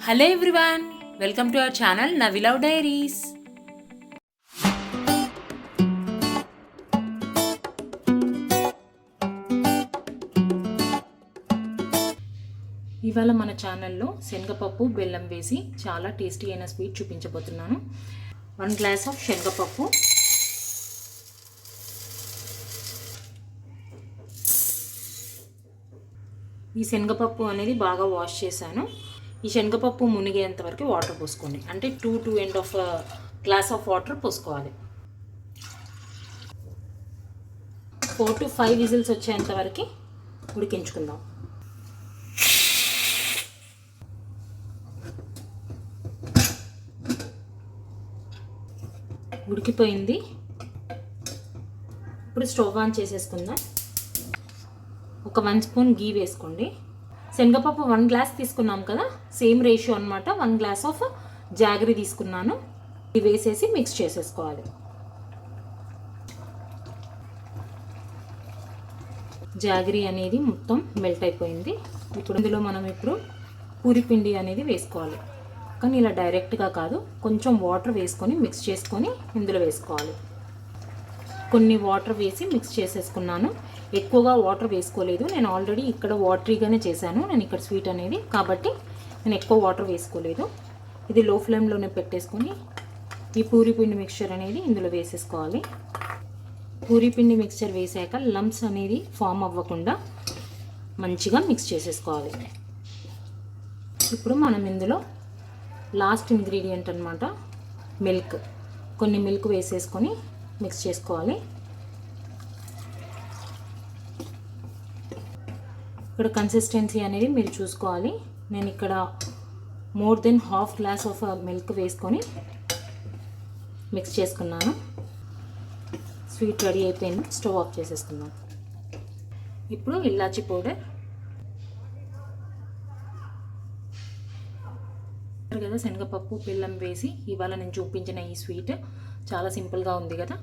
Hello everyone, welcome to our channel నవిలవ్ diaries. ఇవాళ మన ఛానల్లో శనగపప్పు బెల్లం వేసి చాలా టేస్టీ అయిన స్వీట్ చూపించబోతున్నాను. 1 గ్లాస్ ఆఫ్ శనగపప్పు, ఈ శనగపప్పు అనేది బాగా వాష్ చేశాను. ఈ శనగపప్పు మునిగేంత వరకు వాటర్ పోసుకోండి, అంటే 2.5 గ్లాస్ ఆఫ్ వాటర్ పోసుకోవాలి. 4 to 5 విజిల్స్ వచ్చేంత వరకు ఉడికించుకుందాం. ఉడికిపోయింది. ఇప్పుడు స్టవ్ ఆన్ చేసేసుకుందాం. ఒక 1 స్పూన్ గీ వేసుకోండి. శనగపప్పు 1 గ్లాస్ తీసుకున్నాం కదా, సేమ్ రేషియో అనమాట. 1 గ్లాస్ ఆఫ్ జాగరీ తీసుకున్నాను. ఇది వేసేసి మిక్స్ చేసేసుకోవాలి. జాగరీ అనేది మొత్తం మెల్ట్ అయిపోయింది. ఇప్పుడు ఇందులో మనం పూరి పిండి అనేది వేసుకోవాలి, కానీ ఇలా డైరెక్ట్గా కాదు, కొంచెం వాటర్ వేసుకొని మిక్స్ చేసుకొని ఇందులో వేసుకోవాలి. కొన్ని వాటర్ వేసి మిక్స్ చేసేసుకున్నాను. ఎక్కువగా వాటర్ వేసుకోలేదు, నేను ఆల్రెడీ ఇక్కడ వాటరీగానే చేశాను నేను ఇక్కడ స్వీట్ అనేది, కాబట్టి నేను ఎక్కువ వాటర్ వేసుకోలేదు. ఇది లో ఫ్లేమ్లోనే పెట్టేసుకొని ఈ పూరి పిండి మిక్చర్ అనేది ఇందులో వేసేసుకోవాలి. పూరి పిండి మిక్చర్ వేసాక లంప్స్ అనేది ఫామ్ అవ్వకుండా మంచిగా మిక్స్ చేసేసుకోవాలి. ఇప్పుడు మనం ఇందులో లాస్ట్ ఇంగ్రీడియంట్ అనమాట మిల్క్, కొన్ని మిల్క్ వేసేసుకొని మిక్స్ చేసుకోవాలి. ఇక్కడ కన్సిస్టెన్సీ అనేది మీరు చూసుకోవాలి. నేను ఇక్కడ more than ½ glass of milk వేసుకొని మిక్స్ చేసుకున్నాను. స్వీట్ రెడీ అయిపోయింది. స్టవ్ ఆఫ్ చేసేసుకున్నాను. ఇప్పుడు ఇలాచీ పౌడర్ కదా, శనగపప్పు బెల్లం వేసి ఇవాళ నేను చూపించిన ఈ స్వీట్ చాలా సింపుల్గా ఉంది కదా.